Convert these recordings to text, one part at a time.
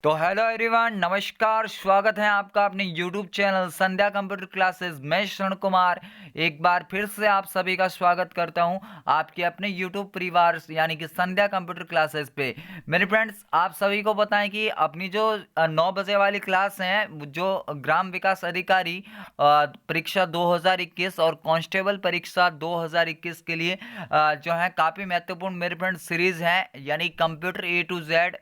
तो hello everyone, नमस्कार। स्वागत है आपका अपने यूट्यूब चैनल संध्या कंप्यूटर क्लासेस। मैं श्रवण कुमार एक बार फिर से आप सभी का स्वागत करता हूं आपके अपने यूट्यूब परिवार यानी कि संध्या कंप्यूटर क्लासेस पे। मेरे फ्रेंड्स, आप सभी को बताएं कि अपनी जो 9 बजे वाली क्लास है, जो ग्राम विकास अधिकारी परीक्षा 2021 और कांस्टेबल परीक्षा 2021 के लिए जो है काफ़ी महत्वपूर्ण मेरे फ्रेंड्स सीरीज है, यानी कंप्यूटर ए टू जेड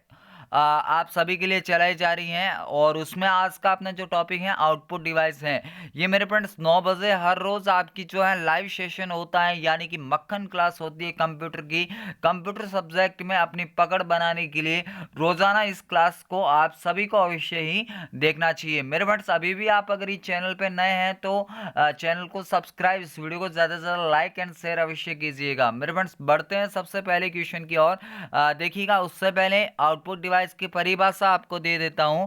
आप सभी के लिए चलाई जा रही हैं। और उसमें आज का अपना जो टॉपिक है आउटपुट डिवाइस है। ये मेरे फ्रेंड्स 9 बजे हर रोज आपकी जो है लाइव सेशन होता है, यानी कि मक्खन क्लास होती है कंप्यूटर की। कंप्यूटर सब्जेक्ट में अपनी पकड़ बनाने के लिए रोजाना इस क्लास को आप सभी को अवश्य ही देखना चाहिए। मेरे फ्रेंड्स, अभी भी आप अगर इस चैनल पे नए हैं तो चैनल को सब्सक्राइब, इस वीडियो को ज्यादा से ज्यादा लाइक एंड शेयर अवश्य कीजिएगा। मेरे फ्रेंड्स, बढ़ते हैं सबसे पहले क्वेश्चन की ओर। देखिएगा, उससे पहले आउटपुट डिवाइस की परिभाषा आपको दे देता हूं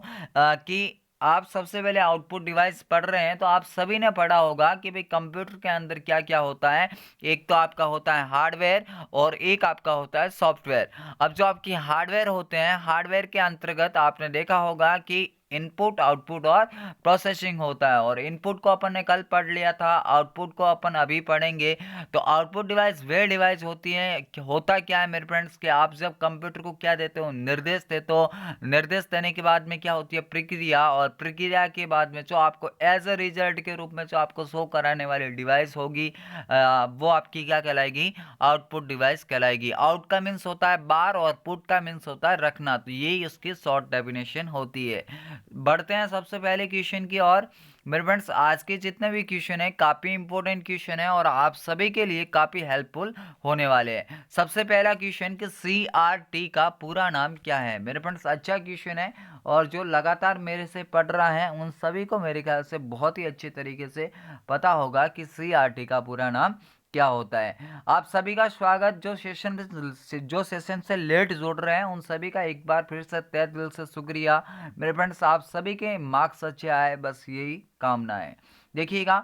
कि आप सबसे पहले आउटपुट डिवाइस पढ़ रहे हैं तो आप सभी ने पढ़ा होगा कि भाई कंप्यूटर के अंदर क्या क्या होता है। एक तो आपका होता है हार्डवेयर और एक आपका होता है सॉफ्टवेयर। अब जो आपकी हार्डवेयर होते हैं, हार्डवेयर के अंतर्गत आपने देखा होगा कि इनपुट, आउटपुट और प्रोसेसिंग होता है। और इनपुट को अपन ने कल पढ़ लिया था, आउटपुट को अपन अभी पढ़ेंगे। तो आउटपुट डिवाइस वे डिवाइस होती है, होता क्या है मेरे फ्रेंड्स कि आप जब कंप्यूटर को क्या देते हो, निर्देश देते हो। निर्देश देने के बाद में क्या होती है, प्रक्रिया। और प्रक्रिया के बाद में जो आपको एज अ रिजल्ट के रूप में जो आपको शो कराने वाली डिवाइस होगी, वो आपकी क्या कहलाएगी, आउटपुट डिवाइस कहलाएगी। आउट का मीन्स होता है बार और पुट का मीन्स होता है रखना, तो यही उसकी शॉर्ट डेफिनेशन होती है। बढ़ते हैं सबसे पहले क्वेश्चन की ओर। मेरे फ्रेंड्स, आज के जितने भी क्वेश्चन है काफ़ी इंपॉर्टेंट क्वेश्चन है और आप सभी के लिए काफ़ी हेल्पफुल होने वाले हैं। सबसे पहला क्वेश्चन कि CRT का पूरा नाम क्या है। मेरे फ्रेंड्स, अच्छा क्वेश्चन है और जो लगातार मेरे से पढ़ रहा है उन सभी को मेरे ख्याल से बहुत ही अच्छे तरीके से पता होगा कि CRT का पूरा नाम क्या होता है। आप सभी का स्वागत। जो सेशन से लेट जुड़ रहे हैं उन सभी का एक बार फिर से तहे दिल से शुक्रिया। मेरे फ्रेंड्स, आप सभी के मार्क्स अच्छे आए, बस यही कामना है। देखिएगा,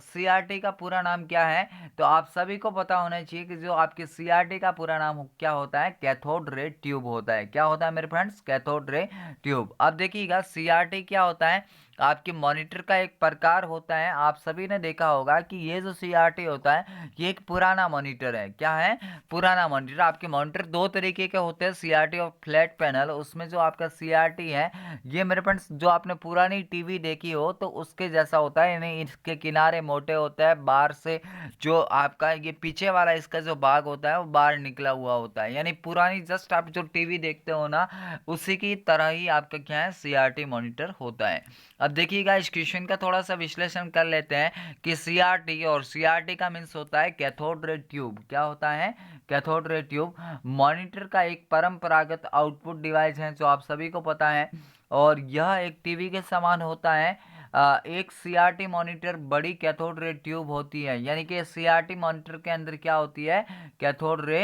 CRT का पूरा नाम क्या है, तो आप सभी को पता होना चाहिए कि जो आपके CRT का पूरा नाम क्या होता है, कैथोड रे ट्यूब होता है। क्या होता है मेरे फ्रेंड्स, कैथोड रे ट्यूब। अब देखिएगा, CRT क्या होता है, आपके मॉनिटर का एक प्रकार होता है। आप सभी ने देखा होगा कि ये जो CRT होता है ये एक पुराना मॉनिटर है। क्या है, पुराना मॉनिटर। आपके मॉनिटर दो तरीके के होते हैं, CRT और फ्लैट पैनल। उसमें जो आपका CRT है ये मेरे फ्रेंड्स, जो आपने पुरानी टीवी देखी हो तो उसके जैसा होता है, यानी इसके किनारे मोटे होते हैं, बाहर से जो आपका ये पीछे वाला इसका जो भाग होता है वो बाहर निकला हुआ होता है। यानी पुरानी जस्ट आप जो टीवी देखते हो ना, उसी की तरह ही आपका क्या है, CRT मॉनिटर होता है। अब देखिएगा, इस क्वेश्चन का थोड़ा सा विश्लेषण कर लेते हैं कि CRT, और CRT का मीन्स होता है कैथोड रे ट्यूब। क्या होता है, कैथोड रे ट्यूब मॉनिटर का एक परंपरागत आउटपुट डिवाइस है, जो आप सभी को पता है। और यह एक टीवी के समान होता है। एक CRT मॉनिटर बड़ी कैथोड रे ट्यूब होती है, यानी कि CRT मॉनिटर के अंदर क्या होती है, कैथोड रे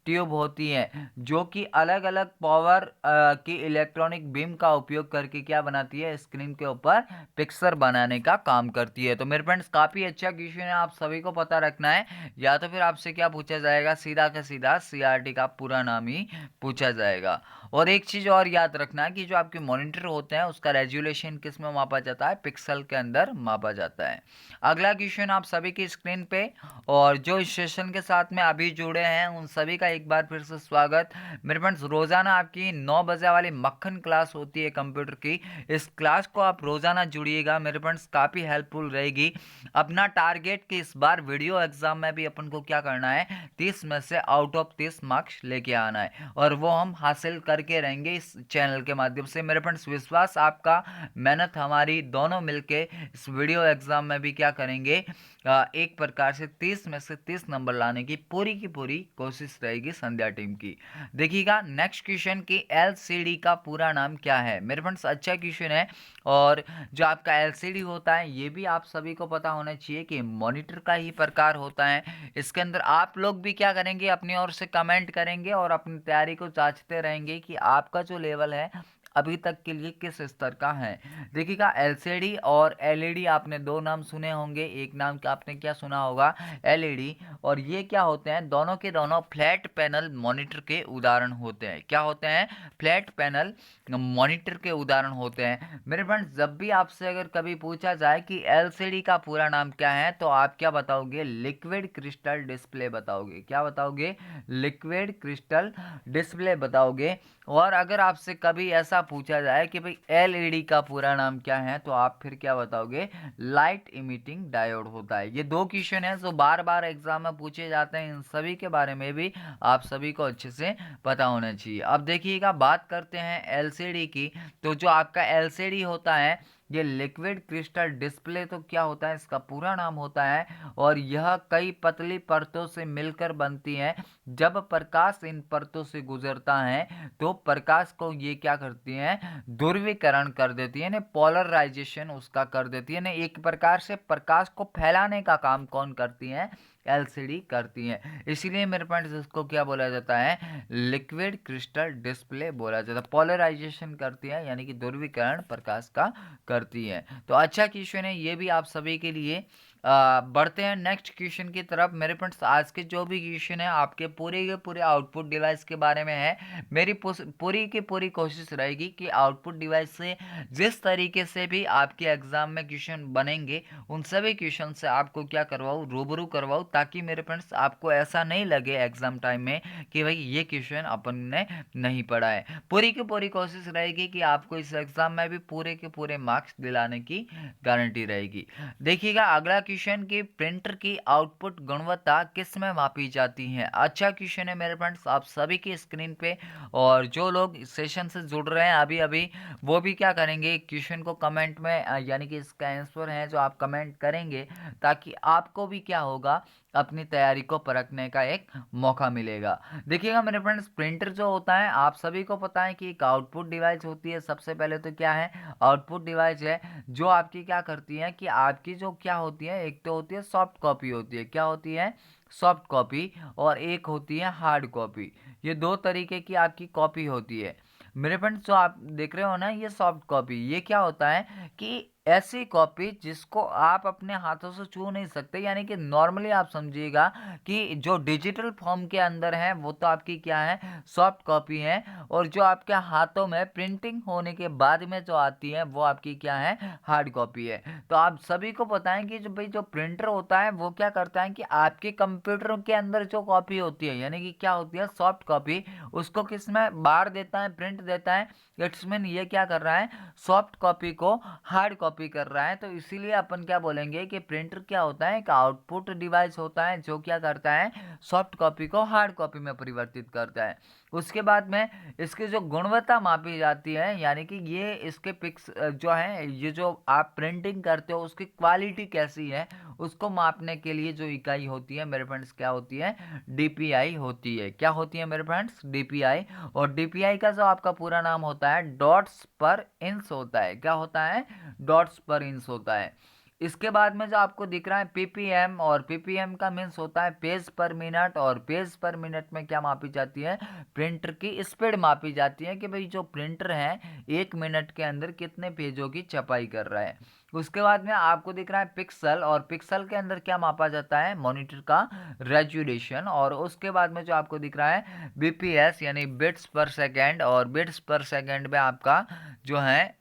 ट्यूब होती है, जो कि अलग अलग पावर की इलेक्ट्रॉनिक बीम का उपयोग करके क्या बनाती है, स्क्रीन के ऊपर पिक्चर बनाने का काम करती है। तो मेरे फ्रेंड्स, काफी अच्छा क्वेश्चन है, आप सभी को पता रखना है। या तो फिर आपसे क्या पूछा जाएगा, सीधा का सीधा CRT का पूरा नाम ही पूछा जाएगा। और एक चीज और याद रखना है कि जो आपके मॉनिटर होते हैं उसका रेजोल्यूशन किस में मापा जाता है, पिक्सल के अंदर मापा जाता है। अगला क्वेश्चन आप सभी की स्क्रीन पे, और जो इस सेशन के साथ में अभी जुड़े हैं उन सभी का एक बार फिर से स्वागत। मेरे फ्रेंड्स, रोजाना आपकी 9 बजे वाली मक्खन क्लास होती है कंप्यूटर की। इस क्लास को आप रोजाना जुड़िएगा मेरे फ्रेंड्स, काफी हेल्पफुल रहेगी। अपना टारगेट कि इस बार वीडियो एग्जाम में भी अपन को क्या करना है, 30 में से आउट ऑफ 30 मार्क्स लेके आना है, और वो हम हासिल करके रहेंगे इस चैनल के माध्यम से। मेरे फ्रेंड्स, विश्वास आपका, मेहनत हमारी, दोनों मिलके इस वीडियो एग्जाम में भी क्या करेंगे, एक प्रकार से 30 में से 30 नंबर लाने की पूरी कोशिश रहेगी संध्या टीम की। देखिएगा नेक्स्ट क्वेश्चन की LCD का पूरा नाम क्या है। मेरे फ्रेंड्स, अच्छा क्वेश्चन है। और जो आपका LCD होता है ये भी आप सभी को पता होना चाहिए कि मॉनिटर का ही प्रकार होता है। इसके अंदर आप लोग भी क्या करेंगे, अपनी ओर से कमेंट करेंगे और अपनी तैयारी को जांचते रहेंगे कि आपका जो लेवल है अभी तक के लिए किस स्तर का है। देखिएगा एलसीडी और एलईडी आपने दो नाम सुने होंगे, एक नाम का आपने क्या सुना होगा, एलईडी। और ये क्या होते हैं, दोनों के दोनों फ्लैट पैनल मॉनिटर के उदाहरण होते हैं। क्या होते हैं, फ्लैट पैनल मॉनिटर के उदाहरण होते हैं। मेरे फ्रेंड्स जब भी आपसे अगर कभी पूछा जाए कि एलसीडी का पूरा नाम क्या है, तो आप क्या बताओगे, लिक्विड क्रिस्टल डिस्प्ले बताओगे। क्या बताओगे, लिक्विड क्रिस्टल डिस्प्ले बताओगे। और अगर आपसे कभी ऐसा पूछा जाए कि भाई एलईडी का पूरा नाम क्या है, तो आप फिर क्या बताओगे, लाइट इमिटिंग डायोड होता है। ये दो क्वेश्चन है जो बार बार एग्जाम में पूछे जाते हैं, इन सभी के बारे में भी आप सभी को अच्छे से पता होना चाहिए। अब देखिएगा बात करते हैं एलसीडी की। तो जो आपका एलसीडी होता है, ये लिक्विड क्रिस्टल डिस्प्ले, तो क्या होता है, इसका पूरा नाम होता है। और यह कई पतली परतों से मिलकर बनती है। जब प्रकाश इन परतों से गुजरता है तो प्रकाश को ये क्या करती हैं, ध्रुवीकरण कर देती है, पोलराइजेशन उसका कर देती है। एक प्रकार से प्रकाश को फैलाने का काम कौन करती है, एलसीडी करती है। इसीलिए मेरे फ्रेंड्स इसको क्या बोला जाता है, लिक्विड क्रिस्टल डिस्प्ले बोला जाता है। पोलराइजेशन करती है यानी कि ध्रुवीकरण प्रकाश का करती है। तो अच्छा क्वेश्चन है ये भी आप सभी के लिए। बढ़ते हैं नेक्स्ट क्वेश्चन की तरफ। मेरे फ्रेंड्स आज के जो भी क्वेश्चन है आपके पूरे के पूरे आउटपुट डिवाइस के बारे में है। मेरी पूरी की पूरी कोशिश रहेगी कि आउटपुट डिवाइस से जिस तरीके से भी आपके एग्जाम में क्वेश्चन बनेंगे, उन सभी क्वेश्चन से आपको क्या करवाऊँ, रूबरू करवाऊँ, ताकि मेरे फ्रेंड्स आपको ऐसा नहीं लगे एग्जाम टाइम में कि भाई ये क्वेश्चन अपन ने नहीं पढ़ा है। पूरी की पूरी कोशिश रहेगी कि आपको इस एग्जाम में भी पूरे के पूरे मार्क्स दिलाने की गारंटी रहेगी। देखिएगा अगला क्वेश्चन की प्रिंटर की आउटपुट गुणवत्ता किस में मापी जाती है। अच्छा क्वेश्चन है मेरे फ्रेंड्स आप सभी की स्क्रीन पे। और जो लोग इस सेशन से जुड़ रहे हैं अभी अभी, वो भी क्या करेंगे, क्वेश्चन को कमेंट में यानी कि इसका आंसर है जो आप कमेंट करेंगे, ताकि आपको भी क्या होगा, अपनी तैयारी को परखने का एक मौका मिलेगा। देखिएगा मेरे फ्रेंड्स प्रिंटर जो होता है आप सभी को पता है कि एक आउटपुट डिवाइस होती है। सबसे पहले तो क्या है, आउटपुट डिवाइस है जो आपकी क्या करती है कि आपकी जो क्या होती है, एक तो होती है सॉफ्ट कॉपी होती है। क्या होती है, सॉफ्ट कॉपी। और एक होती है हार्ड कॉपी। ये दो तरीके की आपकी कॉपी होती है। मेरे फ्रेंड्स जो आप देख रहे हो ना, ये सॉफ्ट कॉपी, ये क्या होता है कि ऐसी कॉपी जिसको आप अपने हाथों से छू नहीं सकते। यानी कि नॉर्मली आप समझिएगा कि जो डिजिटल फॉर्म के अंदर है वो तो आपकी क्या है, सॉफ्ट कॉपी है। और जो आपके हाथों में प्रिंटिंग होने के बाद में जो आती है वो आपकी क्या है, हार्ड कॉपी है। तो आप सभी को पता है कि जो भाई जो प्रिंटर होता है वो क्या करता है कि आपके कंप्यूटर के अंदर जो कॉपी होती है यानी कि क्या होती है, सॉफ्ट कॉपी, उसको किस में बार देता है, प्रिंट देता है। इट्स मीन ये क्या कर रहा है, सॉफ्ट कॉपी को हार्ड कॉपी कर रहा है। तो इसीलिए अपन क्या बोलेंगे कि प्रिंटर क्या होता है, एक आउटपुट डिवाइस होता है जो क्या करता है, सॉफ्ट कॉपी को हार्ड कॉपी में परिवर्तित करता है। उसके बाद में इसकी जो गुणवत्ता मापी जाती है, यानी कि ये इसके पिक्स जो है, ये जो आप प्रिंटिंग करते हो उसकी क्वालिटी कैसी है, उसको मापने के लिए जो इकाई होती है मेरे फ्रेंड्स क्या होती है, डीपीआई होती है। क्या होती है मेरे फ्रेंड्स, डीपीआई। और डीपीआई का जो आपका पूरा नाम होता है, डॉट्स पर इंच होता है। क्या होता है, डॉट्स पर इंच होता है। इसके बाद में जो आपको दिख रहा है पीपीएम, और पीपीएम का मीन्स होता है पेज पर मिनट। और पेज पर मिनट में क्या मापी जाती है, प्रिंटर की स्पीड मापी जाती है कि भाई जो प्रिंटर है 1 मिनट के अंदर कितने पेजों की छपाई कर रहा है। उसके बाद में आपको दिख रहा है पिक्सल, और पिक्सल के अंदर क्या मापा जाता है, मॉनिटर का रेजोल्यूशन। और उसके बाद में जो आपको दिख रहा है बीपीएस यानी बिट्स पर सेकेंड, और बिट्स पर सेकेंड में आपका जो है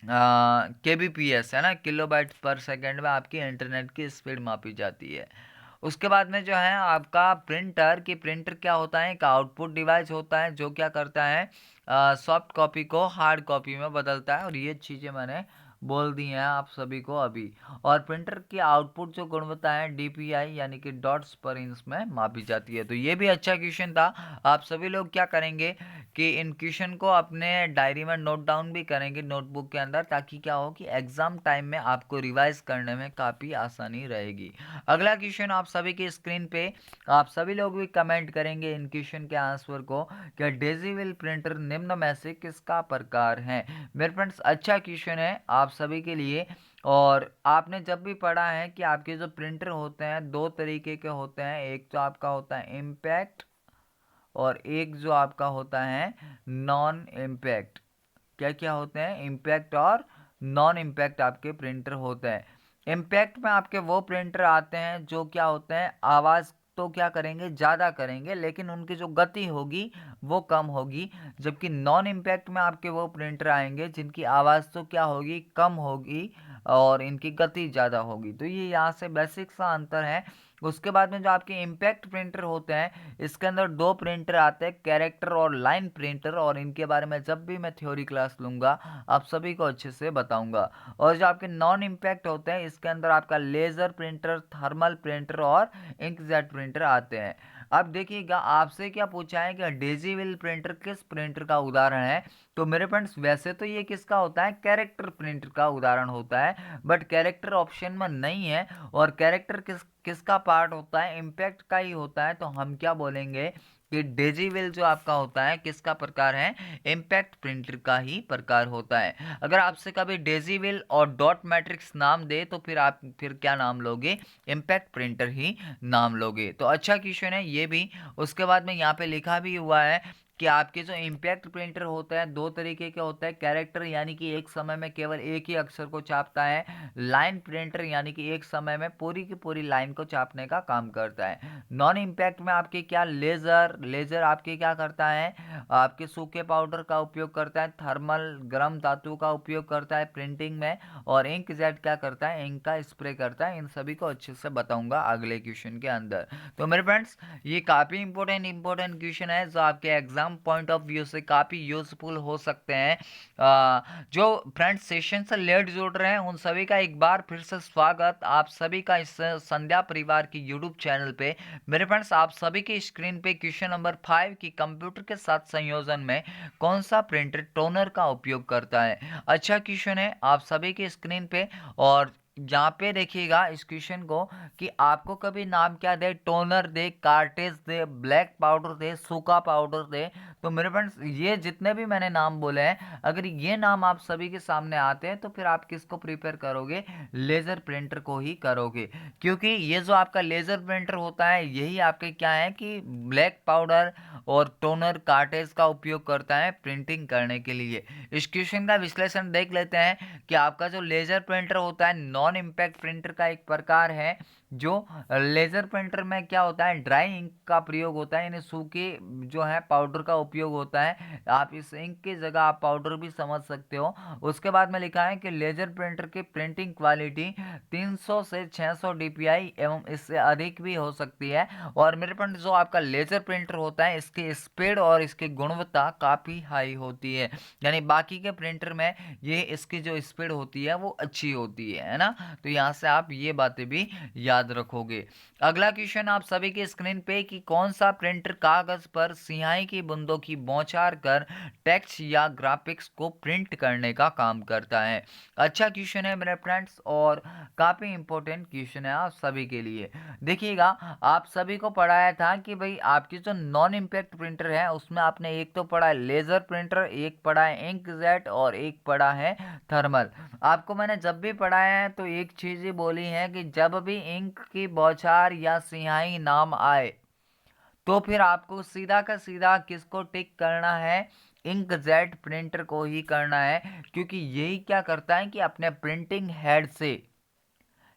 केबीपीएस है ना, किलोबाइट पर सेकेंड में आपकी इंटरनेट की स्पीड मापी जाती है। उसके बाद में जो है आपका प्रिंटर, की प्रिंटर क्या होता है, एक आउटपुट डिवाइस होता है जो क्या करता है, सॉफ्ट कॉपी को हार्ड कॉपी में बदलता है। और ये चीज़ें मैंने बोल दी हैं आप सभी को अभी। और प्रिंटर की आउटपुट जो गुणवत्ता है डीपीआई यानी कि डॉट्स पर इंच में मापी जाती है। तो ये भी अच्छा क्वेश्चन था। आप सभी लोग क्या करेंगे कि इन क्वेश्चन को अपने डायरी में नोट डाउन भी करेंगे नोटबुक के अंदर, ताकि क्या हो कि एग्जाम टाइम में आपको रिवाइज करने में काफ़ी आसानी रहेगी। अगला क्वेश्चन आप सभी की स्क्रीन पे, आप सभी लोग भी कमेंट करेंगे इन क्वेश्चन के आंसर को, क्या डेजिबल प्रिंटर निम्न में से किसका प्रकार है। मेरे फ्रेंड्स अच्छा क्वेश्चन है आप सभी के लिए। और आपने जब भी पढ़ा है कि आपके जो प्रिंटर होते हैं दो तरीके के होते हैं, एक तो आपका होता है इम्पैक्ट, और एक जो आपका होता है नॉन इम्पैक्ट। क्या क्या होते हैं, इम्पैक्ट और नॉन इम्पैक्ट आपके प्रिंटर होते हैं। इम्पैक्ट में आपके वो प्रिंटर आते हैं जो क्या होते हैं, आवाज़ तो क्या करेंगे, ज़्यादा करेंगे, लेकिन उनकी जो गति होगी वो कम होगी। जबकि नॉन इम्पैक्ट में आपके वो प्रिंटर आएंगे जिनकी आवाज़ तो क्या होगी, कम होगी, और इनकी गति ज़्यादा होगी। तो ये यहाँ से बेसिक सा अंतर है। उसके बाद में जो आपके इम्पैक्ट प्रिंटर होते हैं, इसके अंदर दो प्रिंटर आते हैं, कैरेक्टर और लाइन प्रिंटर, और इनके बारे में जब भी मैं थ्योरी क्लास लूँगा आप सभी को अच्छे से बताऊँगा। और जो आपके नॉन इम्पैक्ट होते हैं, इसके अंदर आपका लेज़र प्रिंटर, थर्मल प्रिंटर और इंकजेट प्रिंटर आते हैं। अब देखिएगा, आपसे क्या पूछा है कि डेजीविल प्रिंटर किस प्रिंटर का उदाहरण है। तो मेरे फ्रेंड्स, वैसे तो ये किसका होता है, कैरेक्टर प्रिंटर का उदाहरण होता है, बट कैरेक्टर ऑप्शन में नहीं है। और कैरेक्टर किसका पार्ट होता है, इम्पैक्ट का ही होता है। तो हम क्या बोलेंगे कि डेजीविल जो आपका होता है किसका प्रकार है, इम्पैक्ट प्रिंटर का ही प्रकार होता है। अगर आपसे कभी डेजीविल और डॉट मैट्रिक्स नाम दे तो फिर आप फिर क्या नाम लोगे, इम्पैक्ट प्रिंटर ही नाम लोगे। तो अच्छा क्वेश्चन है ये भी। उसके बाद में यहाँ पे लिखा भी हुआ है कि आपके जो इम्पैक्ट प्रिंटर होता है दो तरीके के होता है, कैरेक्टर यानी कि एक समय में केवल एक ही अक्षर को छापता है, लाइन प्रिंटर यानी कि एक समय में पूरी की पूरी लाइन को छापने का काम करता है। नॉन इम्पैक्ट में आपके क्या, लेजर लेजर आपके क्या करता है, आपके सूखे पाउडर का उपयोग करता है, थर्मल गर्म धातु का उपयोग करता है प्रिंटिंग में, और इंक जेट क्या करता है, इंक का स्प्रे करता है। इन सभी को अच्छे से बताऊंगा अगले क्वेश्चन के अंदर। तो मेरे फ्रेंड्स, ये काफ़ी इंपॉर्टेंट क्वेश्चन है जो आपके एग्जाम पॉइंट ऑफ व्यू से काफ़ी यूजफुल हो सकते हैं। जो फ्रेंड्स सेशन से लेट जुड़ रहे हैं उन सभी का एक बार फिर से स्वागत, आप सभी का इस संध्या परिवार की यूट्यूब चैनल पे। मेरे फ्रेंड्स, आप सभी की स्क्रीन पे क्वेश्चन नंबर 5 की कंप्यूटर के साथ संयोजन में कौन सा प्रिंटर टोनर का उपयोग करता है। अच्छा क्वेश्चन है आप सभी की स्क्रीन पे। और यहाँ पे देखिएगा इस क्वेश्चन को कि आपको कभी नाम क्या दे, टोनर दे, कार्टेज दे, ब्लैक पाउडर दे, सूखा पाउडर दे। तो मेरे फ्रेंड्स, ये जितने भी मैंने नाम बोले हैं, अगर ये नाम आप सभी के सामने आते हैं तो फिर आप किसको प्रिपेयर करोगे, लेजर प्रिंटर को ही करोगे। क्योंकि ये जो आपका लेजर प्रिंटर होता है यही आपके क्या है कि ब्लैक पाउडर और टोनर कार्टेज का उपयोग करता है प्रिंटिंग करने के लिए। इस क्वेश्चन का विश्लेषण देख लेते हैं कि आपका जो लेजर प्रिंटर होता है नॉन इम्पैक्ट प्रिंटर का एक प्रकार है। जो लेजर प्रिंटर में क्या होता है, ड्राई इंक का प्रयोग होता है, यानी सूखे जो है पाउडर का उपयोग होता है। आप इस इंक की जगह आप पाउडर भी समझ सकते हो। उसके बाद में लिखा है कि लेजर प्रिंटर की प्रिंटिंग क्वालिटी 300 से 600 डीपीआई एवं इससे अधिक भी हो सकती है। और मेरे पास जो आपका लेजर प्रिंटर होता है इसकी स्पीड और इसकी गुणवत्ता काफ़ी हाई होती है, यानी बाकी के प्रिंटर में ये इसकी जो स्पीड होती है वो अच्छी होती है ना। तो यहाँ से आप ये बातें भी याद रखोगे। अगला क्वेश्चन आप सभी के स्क्रीन पे कि कौन सा प्रिंटर कागज पर स्याही की बूंदों की बौछार कर टेक्स्ट या ग्राफिक्स को प्रिंट करने का काम करता है। अच्छा क्वेश्चन है मेरे फ्रेंड्स, और काफ़ी इंपॉर्टेंट क्वेश्चन है आप सभी के लिए। देखिएगा, आप सभी को पढ़ाया था कि भाई आपकी जो नॉन इम्पैक्ट प्रिंटर है उसमें आपने एक तो पढ़ा है लेजर प्रिंटर, एक पढ़ा है इंकजेट और एक पढ़ा है थर्मल। आपको मैंने जब भी पढ़ाया है तो एक चीज़ ही बोली है कि जब भी इंक की बौछार या स्याही नाम आए तो फिर आपको सीधा का सीधा किसको टिक करना है, इंकजेट प्रिंटर को ही करना है। क्योंकि यही क्या करता है कि अपने प्रिंटिंग हेड से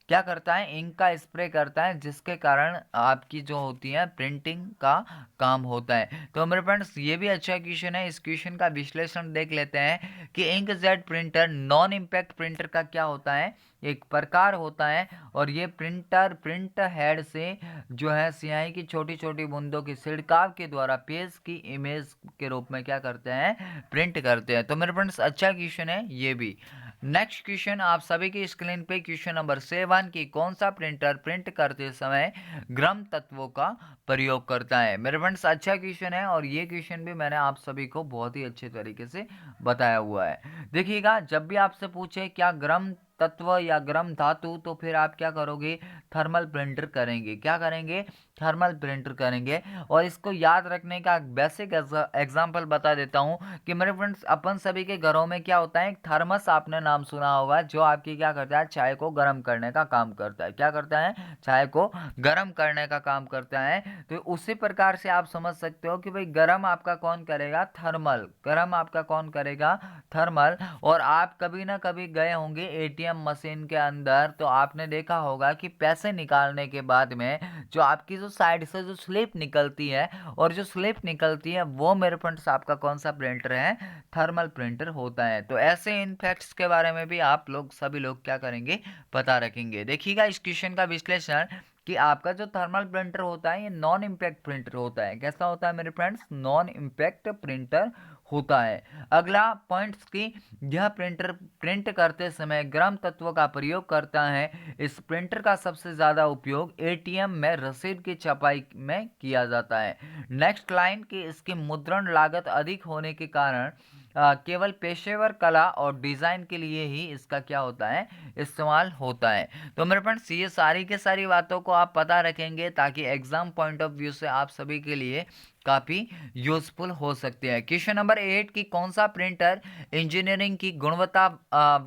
क्या करता है, इंक का स्प्रे करता है, जिसके कारण आपकी जो होती है प्रिंटिंग का काम होता है। तो मेरे फ्रेंड्स, ये भी अच्छा क्वेश्चन है। इस क्वेश्चन का विश्लेषण देख लेते हैं कि inkjet printer non impact printer का क्या होता है, एक प्रकार होता है। और ये प्रिंटर प्रिंट हेड से जो है स्याही की छोटी छोटी बूंदों के छिड़काव के द्वारा पेज की इमेज के रूप में क्या करते हैं, प्रिंट करते हैं। तो मेरे फ्रेंड्स, अच्छा क्वेश्चन है ये भी। नेक्स्ट क्वेश्चन आप सभी की स्क्रीन पे क्वेश्चन नंबर 7 की कौन सा प्रिंटर प्रिंट करते समय गर्म तत्वों का प्रयोग करता है। मेरे फ्रेंड्स, अच्छा क्वेश्चन है और ये क्वेश्चन भी मैंने आप सभी को बहुत ही अच्छे तरीके से बताया हुआ है। देखिएगा, जब भी आपसे पूछे क्या गर्म तत्व या गर्म धातु, तो फिर आप क्या करोगे, थर्मल प्रिंटर करेंगे। क्या करेंगे, थर्मल प्रिंटर करेंगे। और इसको याद रखने का बेसिक एग्जांपल बता देता हूँ कि मेरे फ्रेंड्स, अपन सभी के घरों में क्या होता है, एक थर्मस आपने नाम सुना होगा, जो आपकी क्या करता है, चाय को गर्म करने का काम करता है। क्या करता है? चाय को गर्म करने का काम करता है। तो उसी प्रकार से आप समझ सकते हो कि भाई गर्म आपका कौन करेगा? थर्मल। गर्म आपका कौन करेगा? थर्मल। और आप कभी ना कभी गए होंगे एटीएम मशीन के अंदर, तो आपने देखा होगा कि पैसे निकालने के बाद में जो आपकी जो साइड से जो स्लिप निकलती है, और जो स्लिप निकलती है वो मेरे फ्रेंड्स आपका कौन सा प्रिंटर है? थर्मल प्रिंटर होता है। तो ऐसे इन फैक्ट्स के बारे में भी आप लोग सभी लोग क्या करेंगे? पता रखेंगे। देखिएगा इस क्वेश्चन का विश्लेषण कि आपका जो थर्मल प्रिंटर होता है ये नॉन इम्पैक्ट प्रिंटर होता है। कैसा होता है मेरे फ्रेंड्स? नॉन इम्पैक्ट प्रिंटर होता है। अगला पॉइंट्स की, यह प्रिंटर प्रिंट करते समय गर्म तत्वों का प्रयोग करता है। इस प्रिंटर का सबसे ज़्यादा उपयोग एटीएम में रसीद की छपाई में किया जाता है। नेक्स्ट लाइन की, इसकी मुद्रण लागत अधिक होने के कारण केवल पेशेवर कला और डिज़ाइन के लिए ही इसका क्या होता है? इस्तेमाल होता है। तो मेरे फ्रेंड्स, ये सारी के सारी बातों को आप पता रखेंगे ताकि एग्जाम पॉइंट ऑफ व्यू से आप सभी के लिए काफ़ी यूजफुल हो सकते हैं। क्वेश्चन नंबर 8 की, कौन सा प्रिंटर इंजीनियरिंग की गुणवत्ता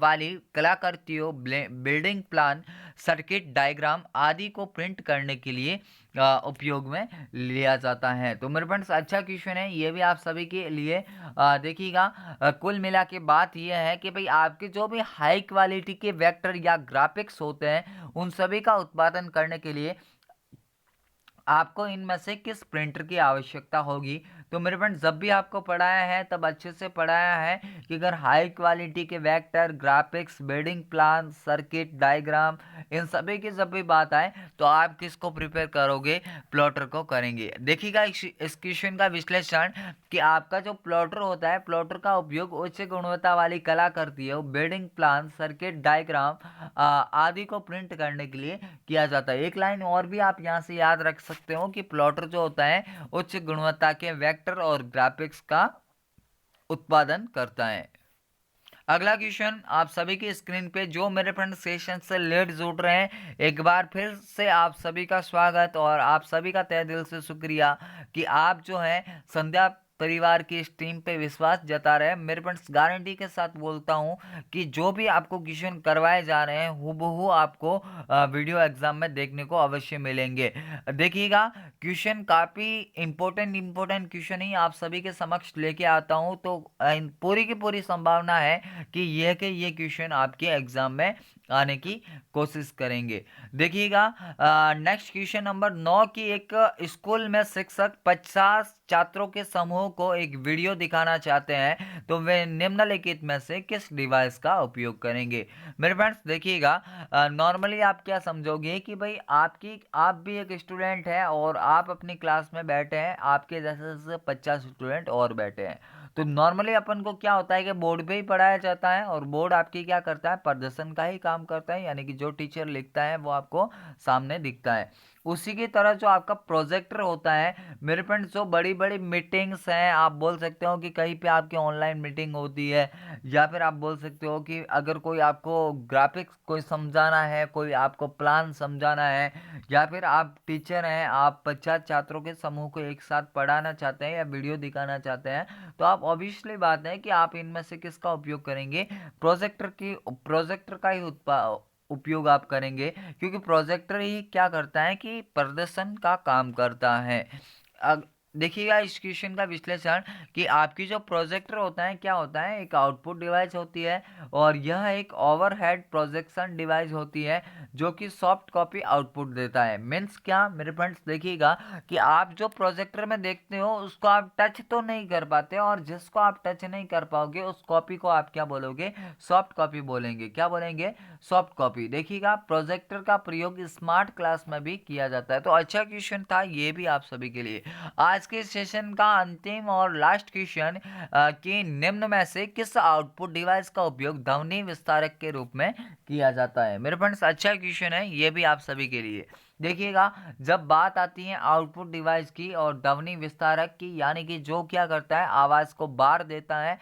वाली कलाकृतियों, बिल्डिंग प्लान, सर्किट डायग्राम आदि को प्रिंट करने के लिए उपयोग में लिया जाता है? तो मेरे फ्रेंड्स, अच्छा क्वेश्चन है ये भी आप सभी के लिए। देखिएगा, कुल मिला के बात यह है कि भाई आपके जो भी हाई क्वालिटी के वेक्टर या ग्राफिक्स होते हैं, उन सभी का उत्पादन करने के लिए आपको इनमें से किस प्रिंटर की आवश्यकता होगी? तो मेरे फ्रेंड्स, जब भी आपको पढ़ाया है तब अच्छे से पढ़ाया है कि अगर हाई क्वालिटी के vector, graphics, building plan, circuit diagram, इन सभी की जब भी बात आए तो आप किसको प्रिपेयर करोगे? प्लॉटर को करेंगे। देखिएगा इस क्वेश्चन का विश्लेषण कि आपका जो प्लॉटर होता है, प्लॉटर का उपयोग उच्च गुणवत्ता वाली कलाकृति है, बिल्डिंग प्लान, सर्किट डायग्राम आदि को प्रिंट करने के लिए किया जाता है। एक लाइन और भी आप यहाँ से याद रख सकते हो कि प्लॉटर जो होता है उच्च गुणवत्ता के वेक्टर और ग्राफिक्स का उत्पादन करता है। अगला क्वेश्चन आप सभी की स्क्रीन पे, जो मेरे फ्रेंड सेशन से लेट जुड़ रहे हैं, एक बार फिर से आप सभी का स्वागत और आप सभी का तहे दिल से शुक्रिया कि आप जो है संध्या परिवार की इस टीम पे विश्वास जता रहे हैं। मेरे फ्रेंड्स, गारंटी के साथ बोलता हूं कि जो भी आपको क्वेश्चन करवाए जा रहे हैं हूबहू आपको वीडियो एग्जाम में देखने को अवश्य मिलेंगे। देखिएगा, क्वेश्चन काफ़ी इंपॉर्टेंट क्वेश्चन ही आप सभी के समक्ष लेके आता हूं। तो पूरी की पूरी संभावना है कि ये क्वेश्चन आपके एग्जाम में आने की कोशिश करेंगे। देखिएगा, नेक्स्ट क्वेश्चन नंबर 9 की, एक स्कूल में शिक्षक 50 छात्रों के समूह को एक वीडियो दिखाना चाहते हैं, तो वे निम्नलिखित में से किस डिवाइस का उपयोग करेंगे? मेरे फ्रेंड्स, देखिएगा, नॉर्मली आप क्या समझोगे कि भाई आप भी एक स्टूडेंट है और आप अपनी क्लास में बैठे हैं, आपके जैसे जैसे 50 स्टूडेंट और बैठे हैं। तो नॉर्मली अपन को क्या होता है कि बोर्ड पे ही पढ़ाया जाता है, और बोर्ड आपकी क्या करता है? प्रदर्शन का ही काम करता है, यानी कि जो टीचर लिखता है वो आपको सामने दिखता है। उसी की तरह जो आपका प्रोजेक्टर होता है मेरे फ्रेंड्स, जो बड़ी बड़ी मीटिंग्स हैं, आप बोल सकते हो कि कहीं पे आपकी ऑनलाइन मीटिंग होती है, या फिर आप बोल सकते हो कि अगर कोई आपको ग्राफिक्स कोई समझाना है, कोई आपको प्लान समझाना है, या फिर आप टीचर हैं, आप 50 छात्रों के समूह को एक साथ पढ़ाना चाहते हैं या वीडियो दिखाना चाहते हैं, तो आप ऑब्वियसली बात है कि आप इनमें से किसका उपयोग करेंगे? प्रोजेक्टर का ही उपयोग आप करेंगे, क्योंकि प्रोजेक्टर ही क्या करता है कि प्रदर्शन का काम करता है। अब देखिएगा इस क्वेश्चन का विश्लेषण कि आपकी जो प्रोजेक्टर होता है क्या होता है? एक आउटपुट डिवाइस होती है, और यह एक ओवरहेड प्रोजेक्शन डिवाइस होती है जो कि सॉफ्ट कॉपी आउटपुट देता है। मीन्स क्या मेरे फ्रेंड्स, देखिएगा कि आप जो प्रोजेक्टर में देखते हो उसको आप टच तो नहीं कर पाते, और जिसको आप टच नहीं कर पाओगे उस कॉपी को आप क्या बोलोगे? सॉफ्ट कॉपी बोलेंगे। क्या बोलेंगे? Soft copy. देखिएगा, प्रोजेक्टर का प्रयोग स्मार्ट क्लास में भी किया जाता है। तो अच्छा क्वेश्चन था ये भी आप सभी के लिए। आज के सेशन का अंतिम और लास्ट क्वेश्चन कि निम्न में से किस आउटपुट डिवाइस का उपयोग ध्वनि विस्तारक के रूप में किया जाता है? मेरे फ्रेंड्स, अच्छा क्वेश्चन है ये भी आप सभी के लिए। देखिएगा, जब बात आती है आउटपुट डिवाइस की और ध्वनि विस्तारक की, यानी कि जो क्या करता है आवाज़ को बार देता है,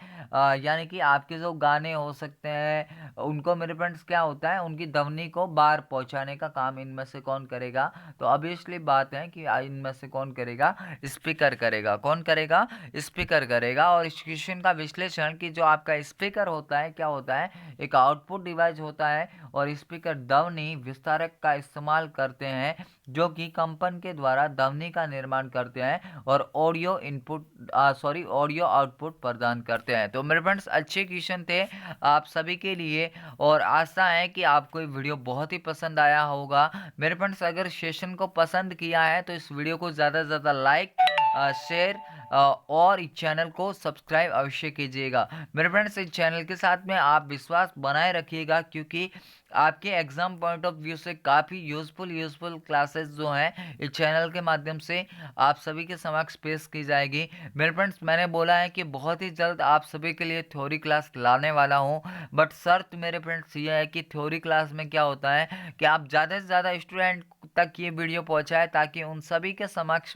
यानी कि आपके जो गाने हो सकते हैं उनको मेरे फ्रेंड्स क्या होता है उनकी ध्वनि को बार पहुंचाने का काम इनमें से कौन करेगा? तो ऑब्वियसली बात है कि इनमें से कौन करेगा? स्पीकर करेगा। कौन करेगा? स्पीकर करेगा। और इस क्वेश्चन का विश्लेषण कि जो आपका स्पीकर होता है क्या होता है? एक आउटपुट डिवाइस होता है और स्पीकर ध्वनि विस्तारक का इस्तेमाल करते हैं जो कि कंपन के द्वारा ध्वनि का निर्माण करते हैं और ऑडियो आउटपुट प्रदान करते हैं। तो मेरे फ्रेंड्स अच्छे क्वेश्चन थे आप सभी के लिए और आशा है कि आपको ये वीडियो बहुत ही पसंद आया होगा। मेरे फ्रेंड्स अगर सेशन को पसंद किया है तो इस वीडियो को ज़्यादा से ज़्यादा लाइक, शेयर और इस चैनल को सब्सक्राइब अवश्य कीजिएगा। मेरे फ्रेंड्स इस चैनल के साथ में आप विश्वास बनाए रखिएगा क्योंकि आपके एग्जाम पॉइंट ऑफ व्यू से काफ़ी यूज़फुल क्लासेस जो हैं इस चैनल के माध्यम से आप सभी के समक्ष पेश की जाएगी। मेरे फ्रेंड्स मैंने बोला है कि बहुत ही जल्द आप सभी के लिए थ्योरी क्लास लाने वाला हूं, बट शर्त मेरे फ्रेंड्स ये है कि थ्योरी क्लास में क्या होता है कि आप ज़्यादा से ज़्यादा स्टूडेंट तक ये वीडियो पहुंचाए ताकि उन सभी के समक्ष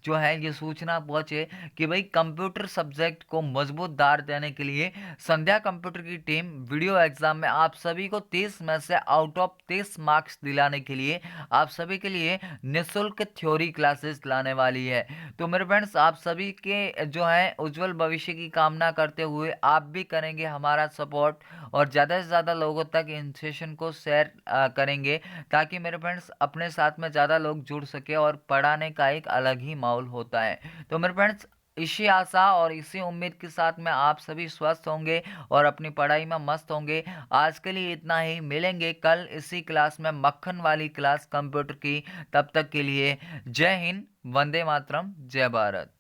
जो है ये सूचना पहुंचे कि भाई कंप्यूटर सब्जेक्ट को मजबूत दार देने के लिए संध्या कंप्यूटर की टीम वीडियो एग्जाम में आप सभी को 30 में से आउट ऑफ 30 मार्क्स दिलाने के लिए आप सभी के लिए निःशुल्क थ्योरी क्लासेस लाने वाली है। तो मेरे फ्रेंड्स आप सभी के जो है उज्जवल भविष्य की कामना करते हुए आप भी करेंगे हमारा सपोर्ट और ज़्यादा से ज़्यादा लोगों तक इन सेशन को शेयर करेंगे ताकि मेरे फ्रेंड्स अपने साथ में ज़्यादा लोग जुड़ सके और पढ़ाने का एक अलग ही माहौल होता है। तो मेरे फ्रेंड्स इसी आशा और इसी उम्मीद के साथ में आप सभी स्वस्थ होंगे और अपनी पढ़ाई में मस्त होंगे। आज के लिए इतना ही, मिलेंगे कल इसी क्लास में मक्खन वाली क्लास कंप्यूटर की। तब तक के लिए जय हिंद, वंदे मातरम, जय भारत।